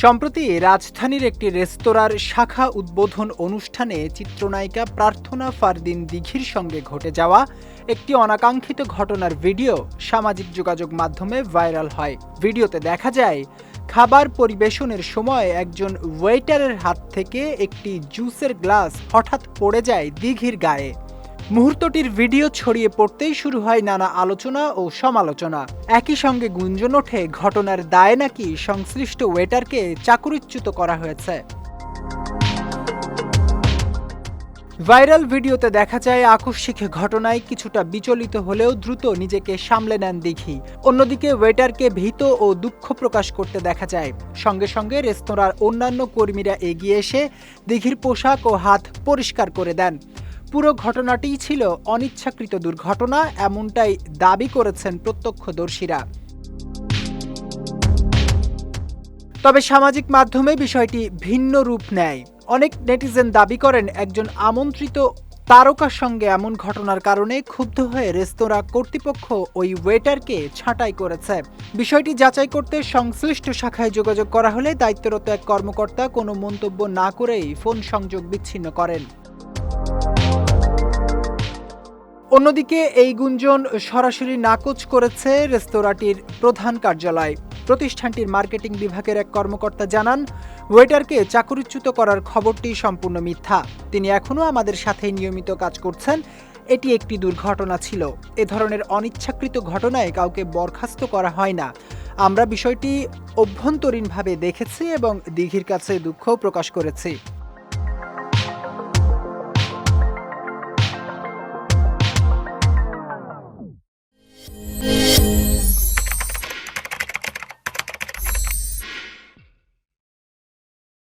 সম্প্রতি রাজধানীর একটি রেস্তোরাঁর শাখা উদ্বোধন অনুষ্ঠানে চিত্রনায়িকা প্রার্থনা ফারদিন দিঘির সঙ্গে ঘটে যাওয়া একটি অনাকাঙ্ক্ষিত ঘটনার ভিডিও সামাজিক যোগাযোগ মাধ্যমে ভাইরাল হয়। ভিডিওতে দেখা যায় খাবার পরিবেশনের সময় একজন ওয়েটারের হাত থেকে একটি জুসের গ্লাস হঠাৎ পড়ে যায় দিঘির গায়ে। মুহূর্তটির ভিডিও ছড়িয়ে পড়তেই শুরু হয় নানা আলোচনা ও সমালোচনা। একই সঙ্গে গুঞ্জন ওঠে ঘটনার দায়ে নাকি সংশ্লিষ্ট ওয়েটারকে চাকরিচ্যুত করা হয়েছে। ভাইরাল ভিডিওতে দেখা যায় আকস্মিক ঘটনায় কিছুটা বিচলিত হলেও দ্রুত নিজেকে সামলে নেন দিঘি। অন্যদিকে ওয়েটারকে ভীত ও দুঃখ প্রকাশ করতে দেখা যায়। সঙ্গে সঙ্গে রেস্তোরাঁর অন্যান্য কর্মীরা এগিয়ে এসে দিঘির পোশাক ও হাত পরিষ্কার করে দেন। পুরো ঘটনাটিই ছিল অনিচ্ছাকৃত দুর্ঘটনা, এমনটাই দাবি করেছেন প্রত্যক্ষদর্শীরা। তবে সামাজিক মাধ্যমে বিষয়টি ভিন্ন রূপ নেয়। অনেক নেটিজেন দাবি করেন একজন আমন্ত্রিত তারকার সঙ্গে এমন ঘটনার কারণে ক্ষুব্ধ হয়ে রেস্তোরাঁ কর্তৃপক্ষ ওই ওয়েটারকে ছাঁটাই করেছে। বিষয়টি যাচাই করতে সংশ্লিষ্ট শাখায় যোগাযোগ করা হলে দায়িত্বরত এক কর্মকর্তা কোনো মন্তব্য না করেই ফোন সংযোগ বিচ্ছিন্ন করেন। অন্যদিকে এই গুঞ্জন সরাসরি নাকচ করেছে রেস্তোরাঁটির প্রধান কার্যালয়। প্রতিষ্ঠানটির মার্কেটিং বিভাগের এক কর্মকর্তা জানান, ওয়েটারকে চাকরিচ্যুত করার খবরটি সম্পূর্ণ মিথ্যা। তিনি এখনও আমাদের সাথে নিয়মিত কাজ করছেন। এটি একটি দুর্ঘটনা ছিল। এ ধরনের অনিচ্ছাকৃত ঘটনায় কাউকে বরখাস্ত করা হয় না। আমরা বিষয়টি অভ্যন্তরীণভাবে দেখেছি এবং দিঘির কাছে দুঃখ প্রকাশ করেছি।